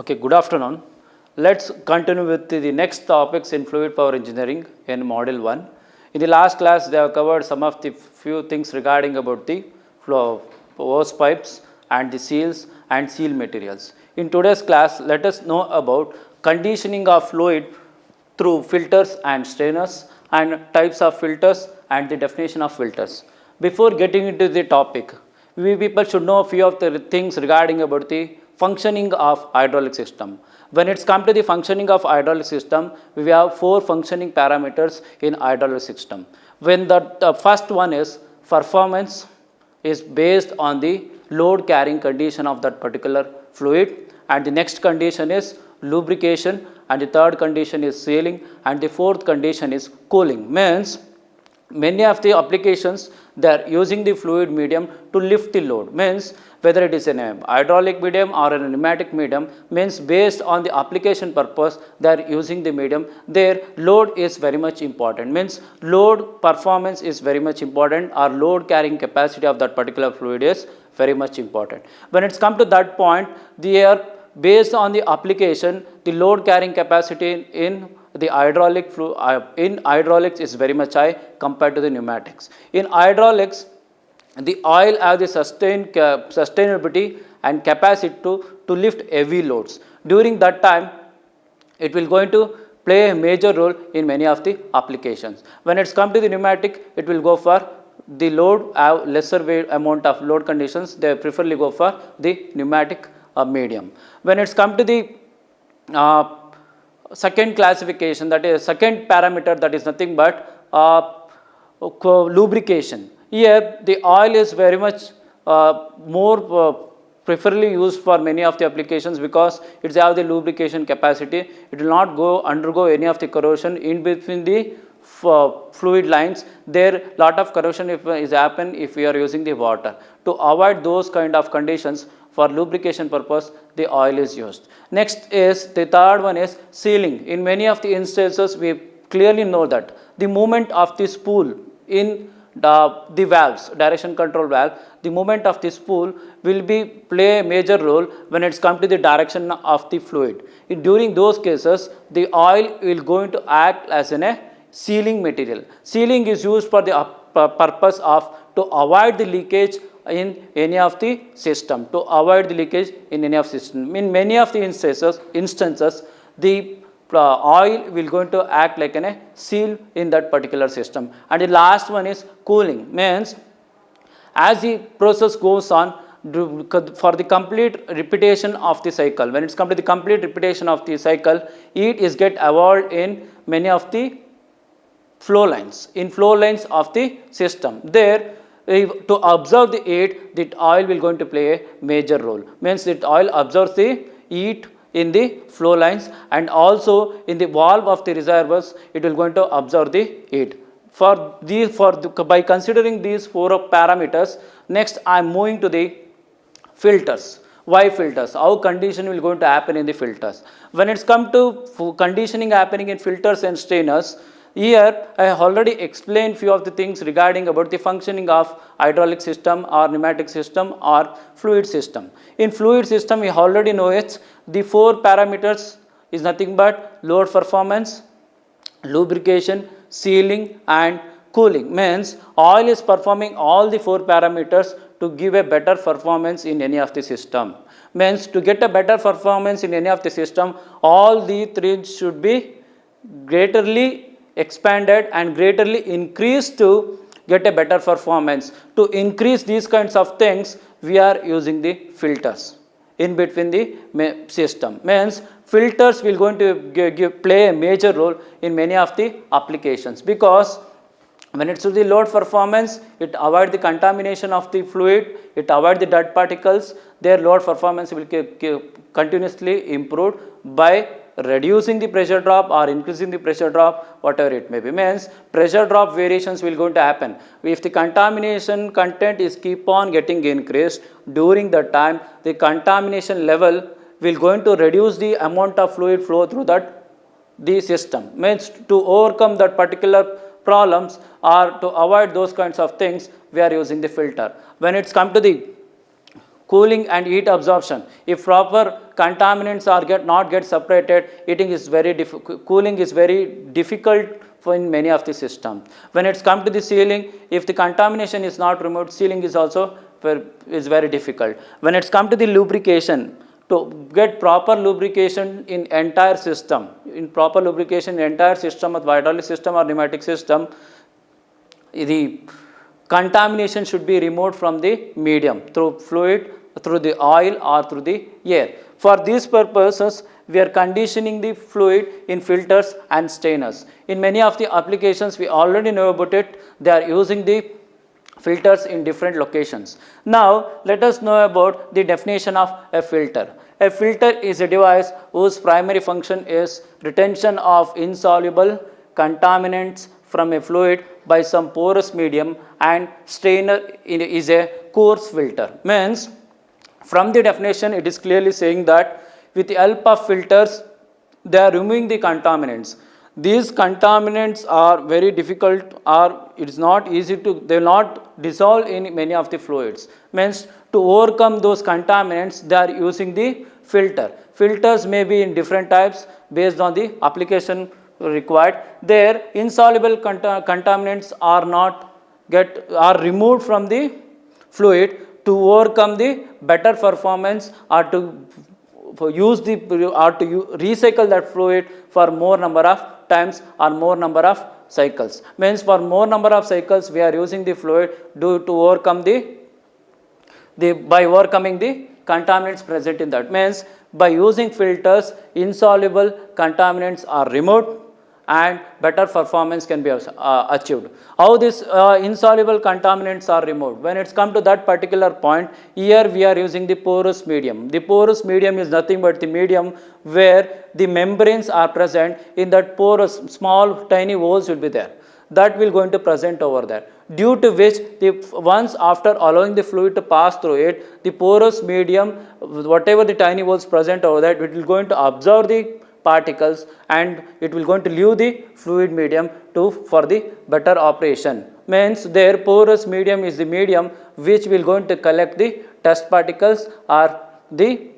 Okay, good afternoon. Let's continue with the next topics in fluid power engineering in module 1. In the last class, they have covered some of the few things regarding about the flow hose pipes and the seals and seal materials. In today's class, let us know about conditioning of fluid through filters and strainers and types of filters and the definition of filters. Before getting into the topic, we people should know a few of the things regarding about the functioning of hydraulic system. When it's come to the functioning of hydraulic system, we have 4 functioning parameters in hydraulic system. When the first one is performance is based on the load carrying condition of that particular fluid, and the next condition is lubrication, and the third condition is sealing, and the fourth condition is cooling. Means many of the applications they are using the fluid medium to lift the load. Means whether it is in a hydraulic medium or in a pneumatic medium, means based on the application purpose they are using the medium, their load is very much important. Means load performance is very much important, or load carrying capacity of that particular fluid is very much important. When it's come to that point, they are based on the application, the load carrying capacity in the hydraulic in hydraulics is very much high compared to the pneumatics. In hydraulics, the oil have the sustainability and capacity to lift heavy loads. During that time, it will going to play a major role in many of the applications. When it's come to the pneumatic, it will go for the load have lesser weight amount of load conditions, they preferably go for the pneumatic medium. When it's come to the second classification, that is second parameter, that is nothing but lubrication. Here the oil is very much more preferably used for many of the applications because it has the lubrication capacity. It will not undergo any of the corrosion in between the fluid lines. There lot of corrosion is happen if we are using the water. To avoid those kind of conditions, for lubrication purpose the oil is used. Next is the third one is sealing. In many of the instances we clearly know that the movement of the spool in the valves, direction control valve, the movement of the spool will play a major role when it's come to the direction of the fluid. During those cases, the oil will going to act as a sealing material. Sealing is used for the purpose of to avoid the leakage in any of the system, to avoid the leakage in any of the system. In many of the instances, the oil will going to act like a seal in that particular system. And the last one is cooling. Means as the process goes on, for the complete repetition of the cycle, when it's come to the complete repetition of the cycle, it is get evolved in many of the flow lines, in flow lines of the system. There to observe the heat, the oil will going to play a major role. Means that oil absorbs the heat in the flow lines, and also in the valve of the reservoirs it will going to absorb the heat. By considering these 4 parameters, next I am moving to the filters. Why filters? How conditioning will going to happen in the filters? When it's come to conditioning happening in filters and strainers, here I have already explained few of the things regarding about the functioning of hydraulic system or pneumatic system or fluid system. In fluid system we already know it, the 4 parameters is nothing but load performance, lubrication, sealing and cooling. Means oil is performing all the 4 parameters to give a better performance in any of the system. Means to get a better performance in any of the system, all the 3 should be greatly expanded and greatly increased to get a better performance. To increase these kinds of things, we are using the filters in between the system. Means filters will going to play a major role in many of the applications, because when it's to the load performance, it avoid the contamination of the fluid, it avoid the dirt particles. Their load performance will continuously improved by reducing the pressure drop or increasing the pressure drop, whatever it may be. Means pressure drop variations will going to happen if the contamination content is keep on getting increased. During that time, the contamination level will going to reduce the amount of fluid flow through the system. Means to overcome that particular problems or to avoid those kinds of things, we are using the filter. When it's come to the cooling and heat absorption. If proper contaminants are not get separated, heating is very cooling is very difficult for in many of the systems. When it's come to the sealing, if the contamination is not removed, sealing is also very difficult. When it's come to the lubrication, to get proper lubrication in entire system, of hydraulic system or pneumatic system, the contamination should be removed from the medium through fluid, through the oil or through the air. For these purposes, we are conditioning the fluid in filters and strainers. In many of the applications, we already know about it. They are using the filters in different locations. Now, let us know about the definition of a filter. A filter is a device whose primary function is retention of insoluble contaminants from a fluid by some porous medium, and strainer is a coarse filter. Means, from the definition, it is clearly saying that with the help of filters, they are removing the contaminants. These contaminants are very difficult, or it is not easy to, they will not dissolve in many of the fluids. Means, to overcome those contaminants, they are using the filter. Filters may be in different types based on the application required. There, insoluble contaminants are removed from the fluid to overcome the better performance, or to recycle that fluid for more number of times or more number of cycles. Means, for more number of cycles, we are using the fluid to overcome by overcoming the contaminants present in that. Means, by using filters, insoluble contaminants are removed and better performance can be achieved. How these insoluble contaminants are removed? When it's come to that particular point, here we are using the porous medium. The porous medium is nothing but the medium where the membranes are present. In that porous, small tiny holes will be there. That will going to present over there. Due to which, once after allowing the fluid to pass through it, the porous medium, whatever the tiny holes present over there, it will going to absorb the particles and it will going to leave the fluid medium for the better operation. Means, their porous medium is the medium which will going to collect the dust particles or the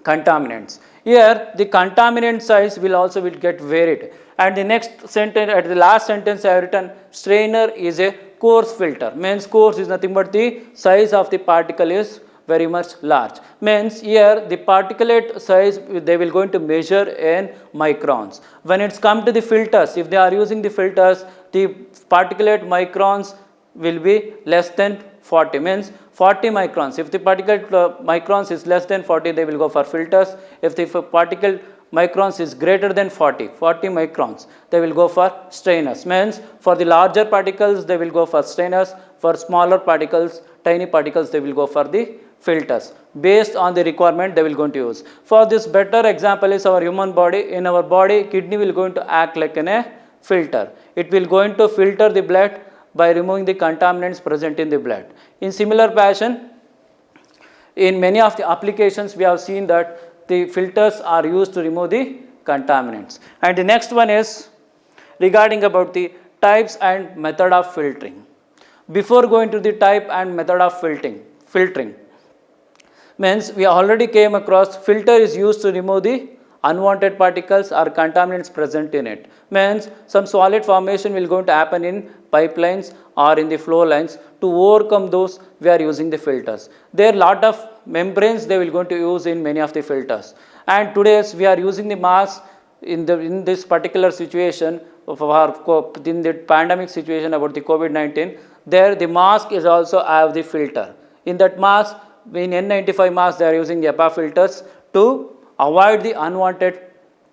contaminants. Here, the contaminant size will get varied. And the next sentence, at the last sentence I have written, strainer is a coarse filter. Means, coarse is nothing but the size of the particle is very much large. Means, here the particulate size they will going to measure in microns. When it's come to the filters, if they are using the filters, the particulate microns will be less than 40. Means, 40 microns. If the particle microns is less than 40, they will go for filters. If the particle microns is greater than 40 microns, they will go for strainers. Means, for the larger particles, they will go for strainers. For smaller particles, tiny particles, they will go for the filters. Based on the requirement, they will going to use. For this better example is our human body. In our body, kidney will going to act like a filter. It will going to filter the blood by removing the contaminants present in the blood. In similar fashion, in many of the applications, we have seen that the filters are used to remove the contaminants. And the next one is regarding about the types and method of filtering. Before going to the type and method of filtering, means we already came across filter is used to remove the unwanted particles or contaminants present in it. Means, some solid formation will going to happen in pipelines or in the flow lines. To overcome those, we are using the filters. There are lot of membranes they will going to use in many of the filters. And today we are using the mask in this particular situation of in the pandemic situation about the COVID-19. There the mask is also have the filter. In that mask, in N95 mask, they are using the HEPA filters to avoid the unwanted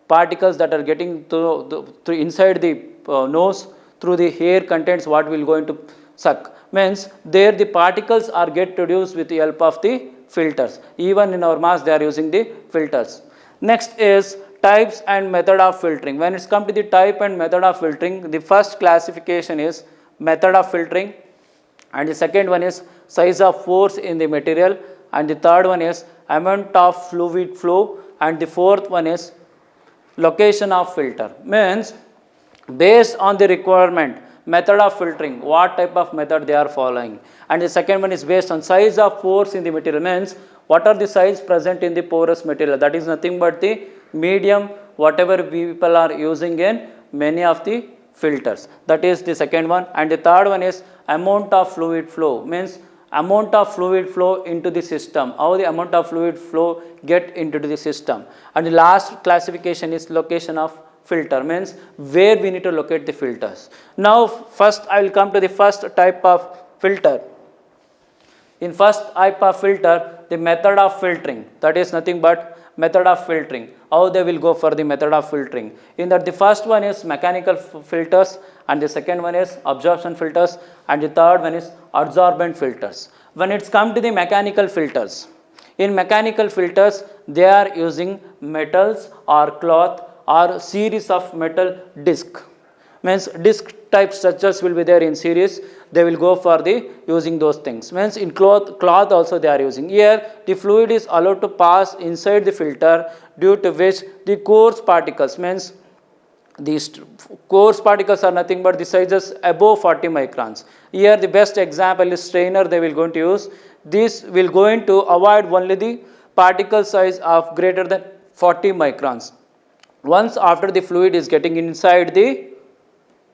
particles that are getting through inside the nose through the air contents what will going to suck. Means, there the particles are get reduced with the help of the filters. Even in our mask, they are using the filters. Next is types and method of filtering. When it's come to the type and method of filtering, the first classification is method of filtering, and the second one is size of pores in the material, and the third one is amount of fluid flow, and the fourth one is location of filter. Means, based on the requirement, method of filtering, what type of method they are following. And the second one is based on size of pores in the material. Means, What are the size present in the porous material? That is nothing but the medium whatever people are using in many of the filters. That is the second one. And the third one is amount of fluid flow, means amount of fluid flow into the system, how the amount of fluid flow get into the system. And the last classification is location of filter, means where we need to locate the filters. Now first I will come to the first type of filter. In first type of filter, the method of filtering, that is nothing but method of filtering, how they will go for the method of filtering. In that the first one is mechanical filters, and the second one is absorption filters, and the third one is adsorbent filters. When it's come to the mechanical filters, in mechanical filters they are using metals or cloth or series of metal disc, means disc type structures will be there in series, they will go for the using those things. Means in cloth also they are using. Here the fluid is allowed to pass inside the filter, due to which the coarse particles, means these coarse particles are nothing but the sizes above 40 microns. Here the best example is strainer they will going to use. This will going to avoid only the particle size of greater than 40 microns. Once after the fluid is getting inside the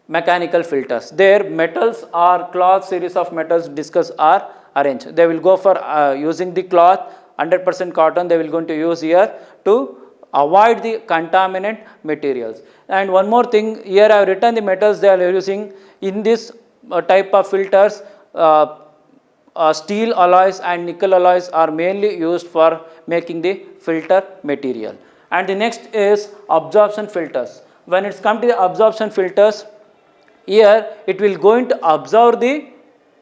mechanical filters, their metals or cloth series of metals discs are arranged. They will go for using the cloth, 100% cotton they will going to use here to avoid the contaminant materials. And one more thing, here I have written the metals they are using in this type of filters. Steel alloys and nickel alloys are mainly used for making the filter material. And the next is absorption filters. When it's come to the absorption filters, here it will going to absorb the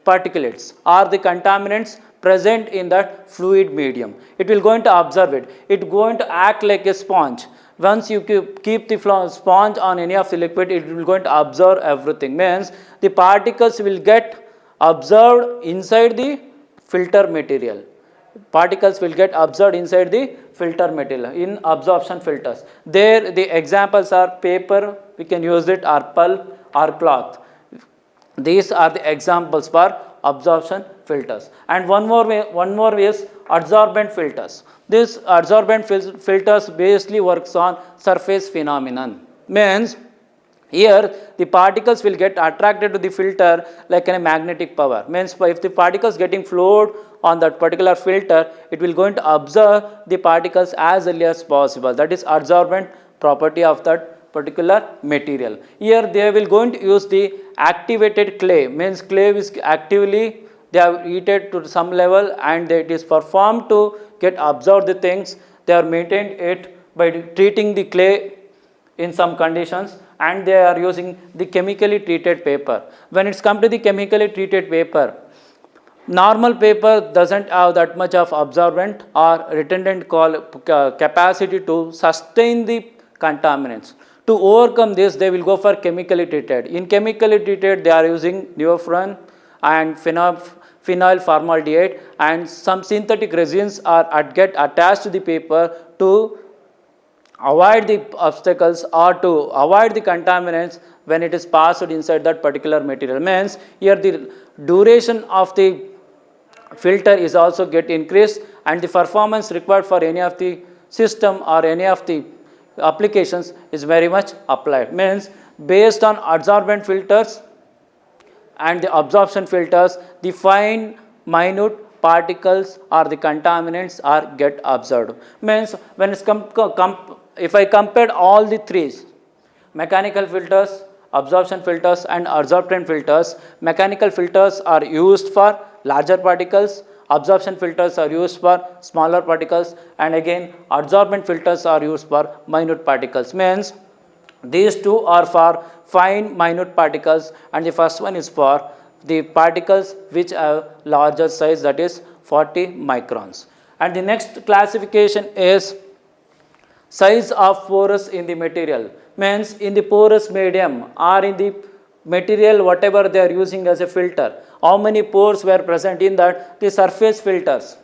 particulates or the contaminants present in that fluid medium. It will going to absorb it. It going to act like a sponge. Once you keep the sponge on any of the liquid, it will going to absorb everything. Means the particles will get absorbed inside the filter material. Particles will get absorbed inside the filter material in absorption filters. There the examples are paper, we can use it, or pulp or cloth. These are the examples for absorption filters. And one more way is adsorbent filters. This adsorbent filters basically works on surface phenomenon. Means here the particles will get attracted to the filter like a magnetic power. Means if the particles getting flowed on that particular filter, it will going to absorb the particles as early as possible. That is adsorbent property of that particular material. Here they will going to use the activated clay, means clay is actively they have heated to some level and it is performed to get absorb the things. They are maintained it by treating the clay in some conditions, and they are using the chemically treated paper. When it's come to the chemically treated paper, normal paper doesn't have that much of absorbent or retentant capacity to sustain the contaminants. To overcome this, they will go for chemically treated. In chemically treated, they are using neoprene and phenyl formaldehyde, and some synthetic resins are get attached to the paper to avoid the obstacles or to avoid the contaminants when it is passed inside that particular material. Means here the duration of the filter is also get increased, and the performance required for any of the system or any of the applications is very much applied. Means based on adsorbent filters and the absorption filters, the fine minute particles or the contaminants are get absorbed. Means when it's if I compared all the three, mechanical filters, absorption filters and adsorbent filters, mechanical filters are used for larger particles, absorption filters are used for smaller particles, and again adsorbent filters are used for minute particles. Means these two are for fine minute particles, and the first one is for the particles which have larger size, that is 40 microns. And the next classification is size of pores in the material. Means in the porous medium or in the material whatever they are using as a filter, how many pores were present in that, the surface filters.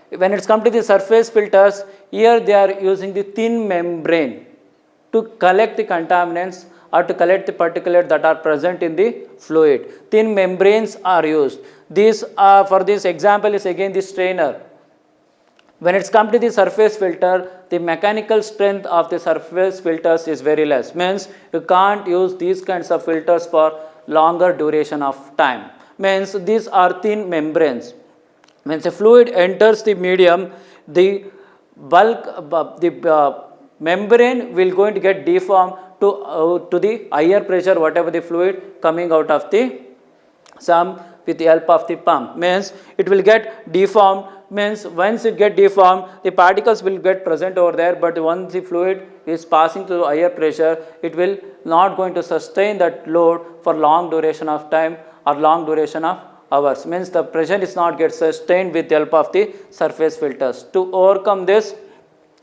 When it's come to the surface filters, here they are using the thin membrane to collect the contaminants or to collect the particulate that are present in the fluid. Thin membranes are used. This for this example is again the strainer. When it's come to the surface filter, the mechanical strength of the surface filters is very less. Means you can't use these kinds of filters for longer duration of time. Means these are thin membranes. Means a fluid enters the medium, the membrane will going to get deformed to the higher pressure, whatever the fluid coming out of the with the help of the pump. Means it will get deformed. Means once it get deformed, the particles will get present over there, but once the fluid is passing to higher pressure, it will not going to sustain that load for long duration of time or long duration of hours. Means the pressure is not get sustained with the help of the surface filters. To overcome this,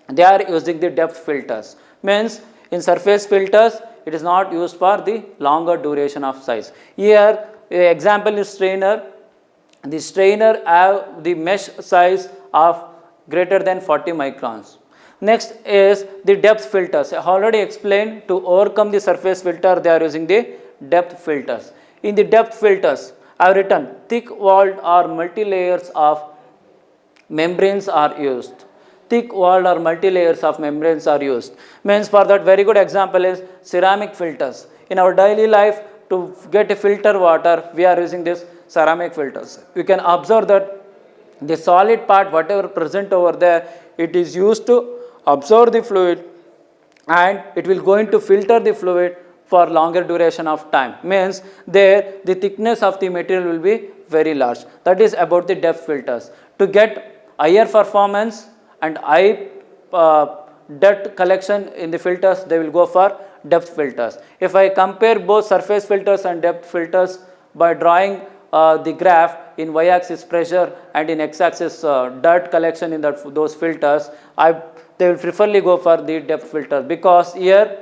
they are using the depth filters. Means in surface filters, it is not used for the longer duration of size. Here example is strainer. The strainer have the mesh size of greater than 40 microns. Next is the depth filters. I already explained, to overcome the surface filter they are using the depth filters. In the depth filters, I have written thick walled or multi-layers of membranes are used. Thick walled or multi-layers of membranes are used. Means for that very good example is ceramic filters. In our daily life, to get a filter water, we are using this ceramic filters. You can observe that the solid part, whatever present over there, it is used to absorb the fluid and it will going to filter the fluid for longer duration of time. Means there the thickness of the material will be very large. That is about the depth filters. To get higher performance and high dirt collection in the filters, they will go for depth filters. If I compare both surface filters and depth filters by drawing the graph in y-axis pressure and in x-axis dirt collection in those filters, they will preferably go for the depth filter, because here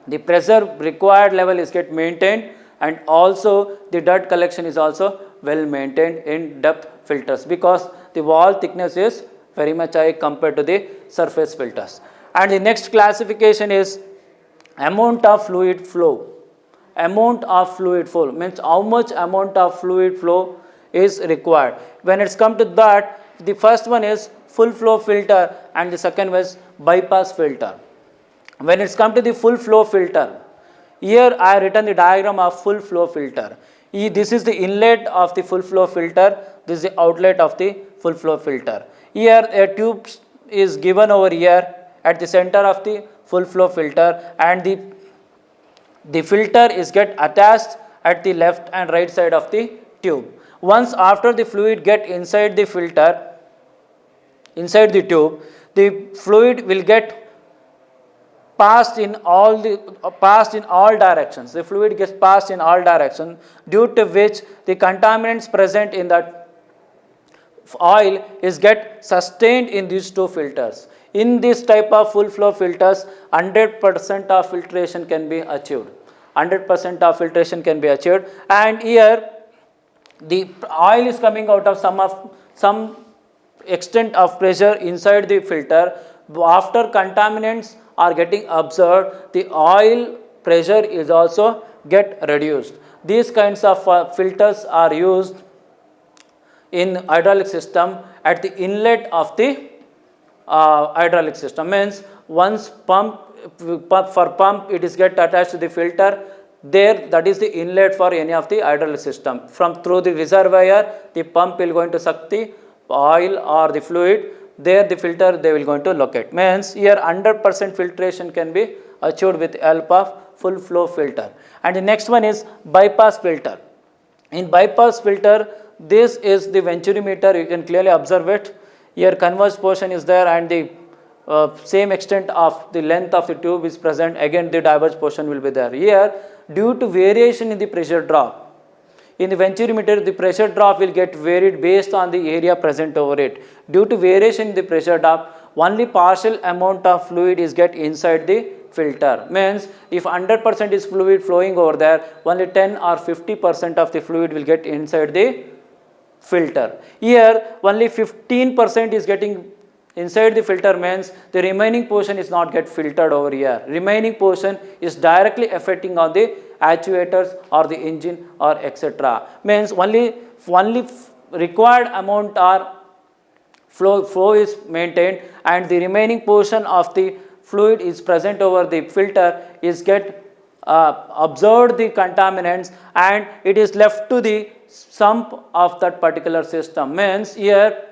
the pressure required level is get maintained and also the dirt collection is also well maintained in depth filters, because the wall thickness is very much high compared to the surface filters. And the next classification is amount of fluid flow. Amount of fluid flow means how much amount of fluid flow is required. When it's come to that, the first one is full flow filter and the second was bypass filter. When it's come to the full flow filter, here I have written the diagram of full flow filter. This is the inlet of the full flow filter, this is the outlet of the full flow filter. Here a tube is given over here at the center of the full flow filter, and the filter is get attached at the left and right side of the tube. Once after the fluid get inside the filter, inside the tube, the fluid will get passed in all directions. The fluid gets passed in all directions, due to which the contaminants present in that oil is get sustained in these two filters. In this type of full flow filters, 100% of filtration can be achieved. 100% of filtration can be achieved, and here the oil is coming out of some extent of pressure inside the filter. After contaminants are getting absorbed, the oil pressure is also get reduced. These kinds of filters are used in hydraulic system at the inlet of the hydraulic system. Means once pump it is get attached to the filter, there that is the inlet for any of the hydraulic system. From through the reservoir, the pump will going to suck the oil or the fluid, there the filter they will going to locate. Means here 100% filtration can be achieved with help of full flow filter. And the next one is bypass filter. In bypass filter, this is the venturimeter, you can clearly observe it. Here converged portion is there and the same extent of the length of the tube is present, again the diverged portion will be there. Here, due to variation in the pressure drop, in the venturimeter the pressure drop will get varied based on the area present over it. Due to variation in the pressure drop, only partial amount of fluid is get inside the filter. Means if 100% is fluid flowing over there, only 10 or 50% of the fluid will get inside the filter. Here only 15% is getting inside the filter, means the remaining portion is not get filtered over here. Remaining portion is directly affecting on the actuators or the engine or etc. Means only required amount are flow is maintained, and the remaining portion of the fluid is present over the filter is get absorbed the contaminants, and it is left to the sump of that particular system. Means here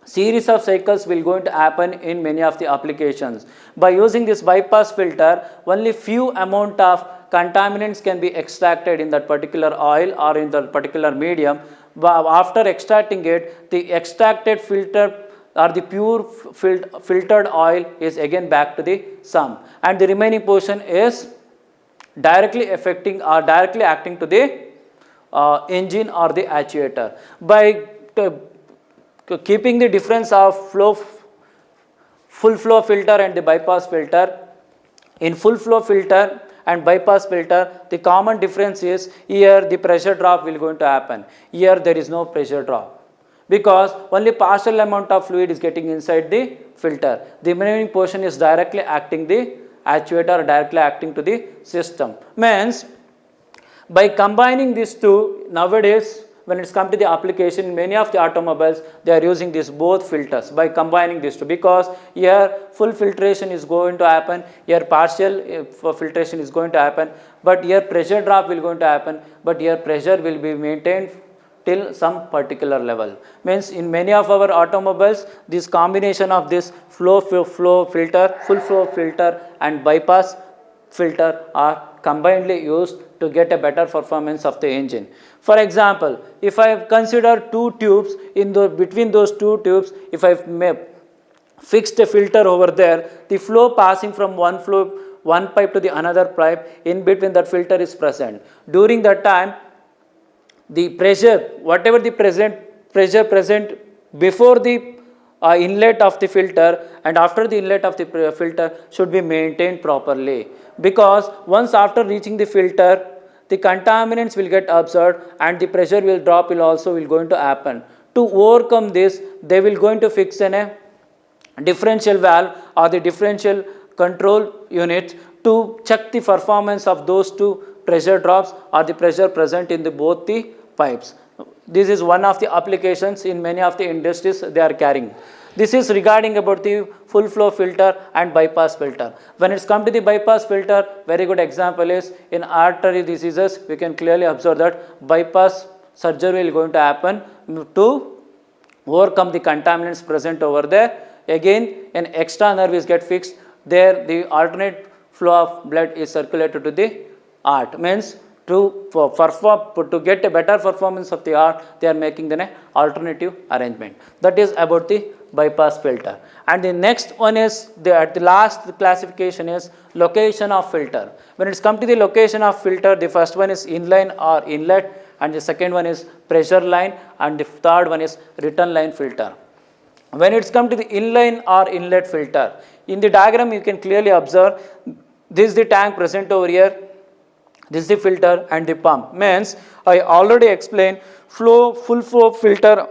series of cycles will going to happen in many of the applications. By using this bypass filter, only few amount of contaminants can be extracted in that particular oil or in that particular medium. But after extracting it, the extracted filter or the pure filtered oil is again back to the sump, and the remaining portion is directly affecting or directly acting to the engine or the actuator. By keeping the difference of full flow filter and the bypass filter, in full flow filter and bypass filter, the common difference is here the pressure drop will going to happen. Here there is no pressure drop, because only partial amount of fluid is getting inside the filter. The remaining portion is directly acting the actuator or directly acting to the system. Means by combining these two, nowadays when it's come to the application, many of the automobiles they are using these both filters by combining these two, because here full filtration is going to happen, here partial filtration is going to happen, but here pressure drop will going to happen, but here pressure will be maintained till some particular level. Means in many of our automobiles, this combination of this full flow filter and bypass filter are combinedly used to get a better performance of the engine. For example, if I consider two tubes, between those two tubes, if I fixed a filter over there, the flow passing from one pipe to the another pipe, in between that filter is present. During that time, the pressure, whatever the pressure present before the inlet of the filter and after the inlet of the filter should be maintained properly, because once after reaching the filter, the contaminants will get absorbed and the pressure will drop will going to happen. To overcome this, they will going to fix a differential valve or the differential control unit to check the performance of those two pressure drops or the pressure present in both the pipes. This is one of the applications in many of the industries they are carrying. This is regarding about the full flow filter and bypass filter. When it's come to the bypass filter, very good example is in artery diseases, we can clearly observe that bypass surgery will going to happen to overcome the contaminants present over there. Again, an extra nerve is get fixed. There the alternate flow of blood is circulated to the heart. Means to get a better performance of the heart, they are making an alternative arrangement. That is about the bypass filter. And the next one is the last classification is location of filter. When it's come to the location of filter, the first one is inline or inlet, and the second one is pressure line, and the third one is return line filter. When it's come to the inline or inlet filter, in the diagram you can clearly observe this is the tank present over here, this is the filter and the pump. Means I already explained full flow filter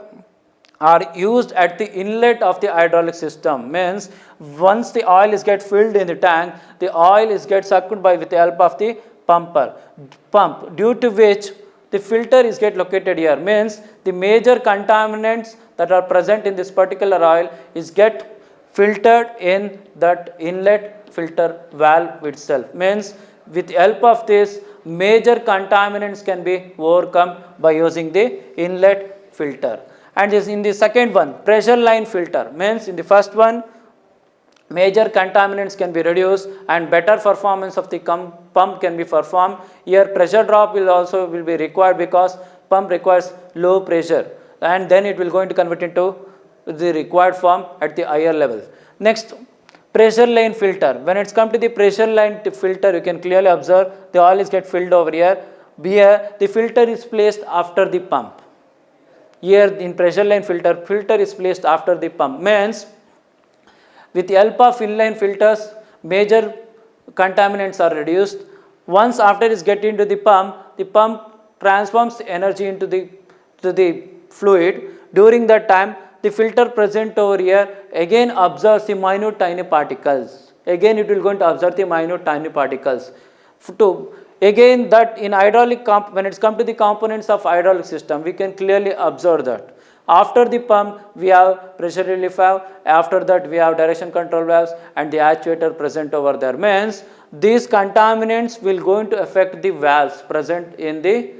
are used at the inlet of the hydraulic system. Means once the oil is get filled in the tank, the oil is get sucked with the help of the pump, due to which the filter is get located here. Means the major contaminants that are present in this particular oil is get filtered in that inlet filter valve itself. Means with the help of this, major contaminants can be overcome by using the inlet filter. And this in the second one, pressure line filter. Means in the first one, major contaminants can be reduced and better performance of the pump can be performed. Here pressure drop will be required, because pump requires low pressure, and then it will going to convert into the required form at the higher level. Next, pressure line filter. When it's come to the pressure line filter, you can clearly observe the oil is get filled over here. Here the filter is placed after the pump. Here in pressure line filter is placed after the pump. Means with the help of inline filters, major contaminants are reduced. Once after it is get into the pump transforms the energy into the fluid. During that time, the filter present over here again absorbs the minute tiny particles. Again it will going to absorb the minute tiny particles. That in hydraulic when it's come to the components of hydraulic system, we can clearly observe that After the pump, we have pressure relief valve. After that, we have direction control valves and the actuator present over there. Means these contaminants will going to affect the valves present in the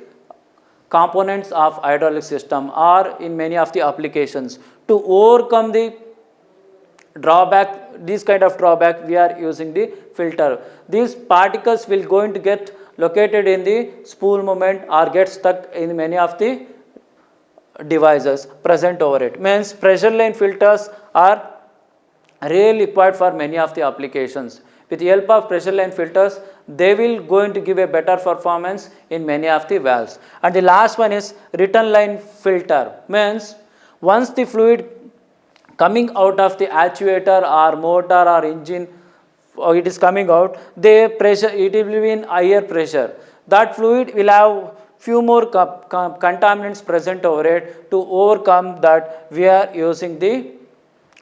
components of hydraulic system or in many of the applications. To overcome the drawback, this kind of drawback, we are using the filter. These particles will going to get located in the spool moment or get stuck in many of the devices present over it. Means pressure line filters are really required for many of the applications. With the help of pressure line filters, they will going to give a better performance in many of the valves. And the last one is return line filter. Means once the fluid coming out of the actuator or motor or engine, or it is coming out, the pressure, it will be in higher pressure. That fluid will have few more contaminants present over it. To overcome that, we are using the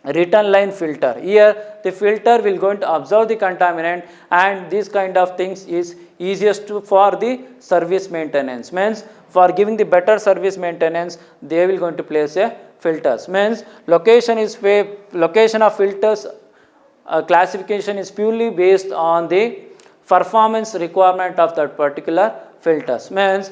return line filter. Here the filter will going to absorb the contaminant, and this kind of things is easiest for the service maintenance. Means for giving the better service maintenance, they will going to place a filters. Means location of filters classification is purely based on the performance requirement of that particular filters. Means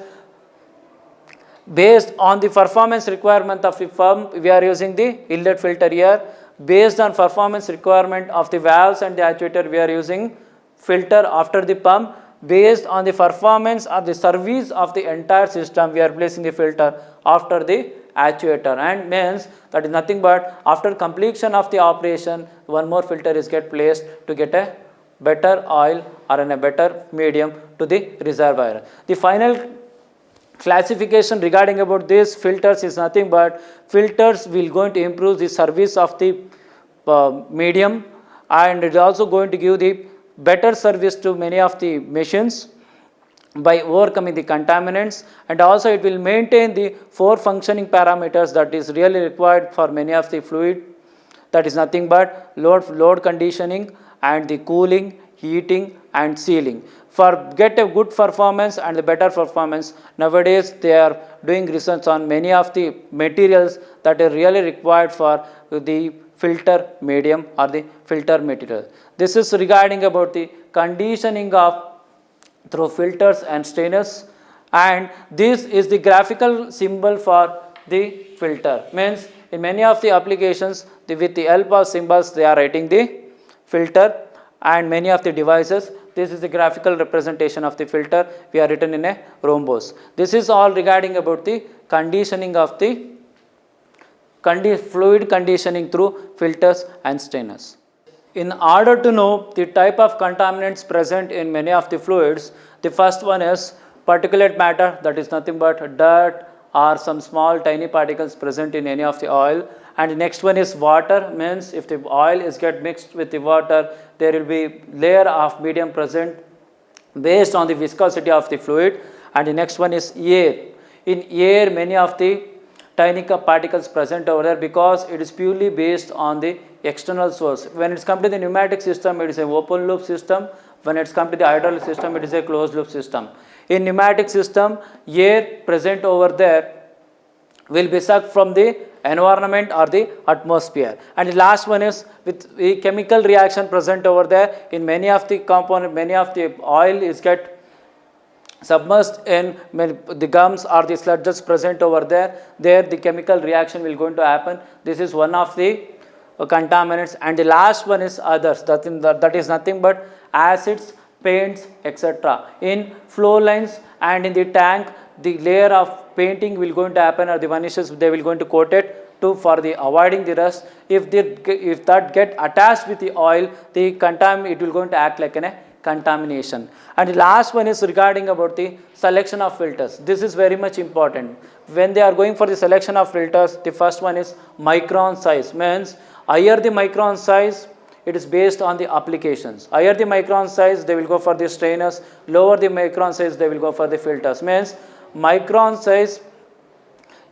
based on the performance requirement of the pump, we are using the inlet filter here. Based on performance requirement of the valves and the actuator, we are using filter after the pump. Based on the performance or the service of the entire system, we are placing the filter after the actuator. And means that is nothing but after completion of the operation, one more filter is get placed to get a better oil or in a better medium to the reservoir. The final classification regarding about these filters is nothing but filters will going to improve the service of the medium, and it is also going to give the better service to many of the machines by overcoming the contaminants, and also it will maintain the 4 functioning parameters that is really required for many of the fluid. That is nothing but load conditioning and the cooling, heating and sealing. For get a good performance and the better performance, nowadays they are doing research on many of the materials that are really required for the filter medium or the filter material. This is regarding about the conditioning of through filters and strainers, and this is the graphical symbol for the filter. Means in many of the applications, with the help of symbols they are writing the filter, and many of the devices, this is the graphical representation of the filter, we are written in a rhombus. This is all regarding about the conditioning of the fluid conditioning through filters and strainers. In order to know the type of contaminants present in many of the fluids, the first one is particulate matter, that is nothing but dirt or some small tiny particles present in any of the oil. And the next one is water. Means if the oil is get mixed with the water, there will be layer of medium present based on the viscosity of the fluid. And the next one is air. In air, many of the tiny particles present over there, because it is purely based on the external source. When it's come to the pneumatic system, it is an open loop system. When it's come to the hydraulic system, it is a closed loop system. In pneumatic system, air present over there will be sucked from the environment or the atmosphere. And the last one is with the chemical reaction present over there. In many of the component, many of the oil is get submerged in the gums or the sludges present over there. There the chemical reaction will going to happen. This is one of the contaminants. And the last one is others. That is nothing but acids, paints, etc. In flow lines and in the tank, the layer of painting will going to happen, or the varnishes they will going to coat it for the avoiding the rust. If that get attached with the oil, the it will going to act like a contamination. And the last one is regarding about the selection of filters. This is very much important. When they are going for the selection of filters, the first one is micron size. Means higher the micron size, it is based on the applications. Higher the micron size, they will go for the strainers. Lower the micron size, they will go for the filters. Means micron size,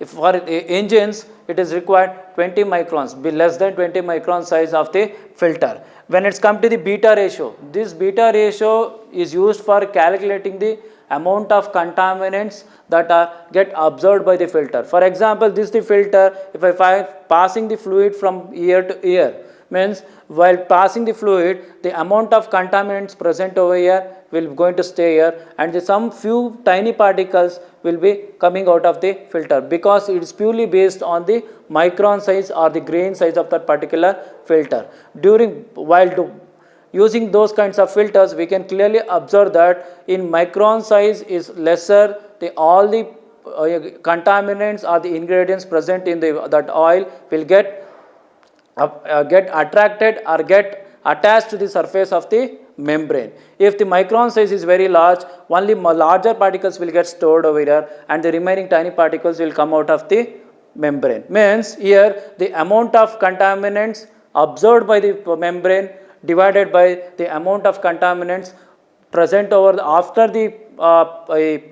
if for engines, it is required 20 microns, be less than 20 micron size of the filter. When it's come to the beta ratio, this beta ratio is used for calculating the amount of contaminants that are get absorbed by the filter. For example, this is the filter. If I find passing the fluid from ear to ear, means while passing the fluid, the amount of contaminants present over here will going to stay here, and some few tiny particles will be coming out of the filter, because it is purely based on the micron size or the grain size of that particular filter. Using those kinds of filters, we can clearly observe that in micron size is lesser, all the contaminants or the ingredients present in that oil will get attracted or get attached to the surface of the membrane. If the micron size is very large, only larger particles will get stored over here, and the remaining tiny particles will come out of the membrane. Means here the amount of contaminants absorbed by the membrane divided by the amount of contaminants present over after the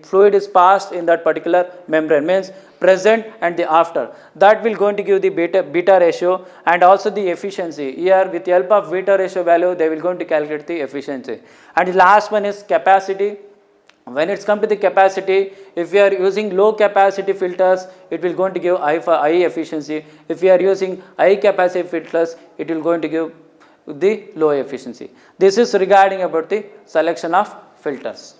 fluid is passed in that particular membrane, means present and the after, that will going to give the beta ratio and also the efficiency. Here with the help of beta ratio value, they will going to calculate the efficiency. And the last one is capacity. When it's come to the capacity, if we are using low capacity filters, it will going to give high efficiency. If we are using high capacity filters, it will going to give the low efficiency. This is regarding about the selection of filters.